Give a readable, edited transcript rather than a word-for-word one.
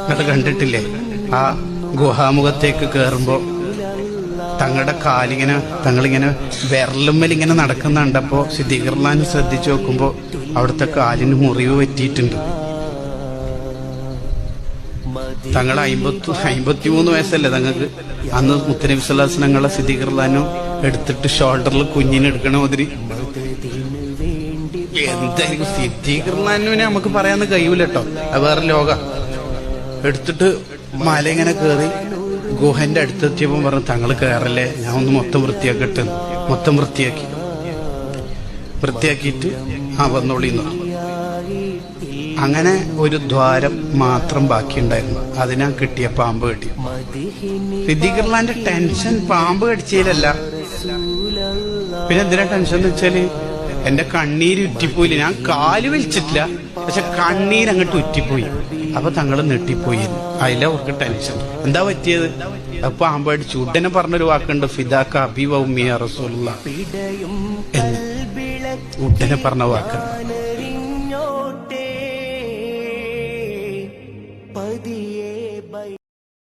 നിങ്ങൾ കണ്ടിട്ടില്ലേ ആ ഗുഹാമുഖത്തേക്ക് കയറുമ്പോ തങ്ങളുടെ കാലിങ്ങനെ തങ്ങളിങ്ങനെ വിരലുമ്മലിങ്ങനെ നടക്കുന്ന കണ്ടപ്പോ സിദ്ദീഖുർലാന് ശ്രദ്ധിച്ചു നോക്കുമ്പോ അവിടുത്തെ കാലിന് മുറിവ് പറ്റിയിട്ടുണ്ട്. തങ്ങൾ 53 വയസ്സല്ലേ തങ്ങൾക്ക്. അന്ന് മുത്തനബി സ്വല്ലല്ലാഹു അലൈഹി വസല്ലം ഞങ്ങളെ സിദ്ദീഖുർലാനും എടുത്തിട്ട് ഷോൾഡറിൽ കുഞ്ഞിനെ എടുക്കണ മാതിരി എന്തായിരിക്കും സിദ്ദീഖുർലാനുവിനെ നമുക്ക് പറയാന്ന് കഴിയൂല കേട്ടോ. അത് വേറെ ലോക. എടുത്തിട്ട് മല ഇങ്ങനെ കയറി ഗുഹന്റെ അടുത്തെത്തിയപ്പോൾ പറഞ്ഞു തങ്ങൾ കയറല്ലേ, ഞാൻ ഒന്ന് മൊത്തം വൃത്തിയാക്കട്ടെ. മൊത്തം വൃത്തിയാക്കിയിട്ട് വന്നോളിന്ന്. അങ്ങനെ ഒരു ദ്വാരം മാത്രം ബാക്കിയുണ്ടായിരുന്നു. അതിനാ കിട്ടിയ പാമ്പ് കടി. സിദ്ദീഖുർലാന്റെ ടെൻഷൻ പാമ്പ് കടിച്ചതിലല്ല. പിന്നെ എന്തിനാ ടെൻഷൻ എന്ന് വെച്ചാല് എന്റെ കണ്ണീര് ഉറ്റിപ്പോയില്ല. ഞാൻ കാല് വലിച്ചിട്ടില്ല, പക്ഷെ കണ്ണീരങ്ങോട്ട് ഉറ്റിപ്പോയി. അപ്പൊ തങ്ങൾ നെട്ടിപ്പോയി. അതില അവർക്ക് ടെൻഷൻ. എന്താ പറ്റിയത്? അപ്പൊ പാമ്പ് അടിച്ചു. ഉടനെ പറഞ്ഞൊരു വാക്കുണ്ട്, ഫിദാക അബി വ ഉമ്മി യാ റസൂലല്ലാഹ് എന്ന് ഉടനെ പറഞ്ഞ വാക്കുണ്ട്.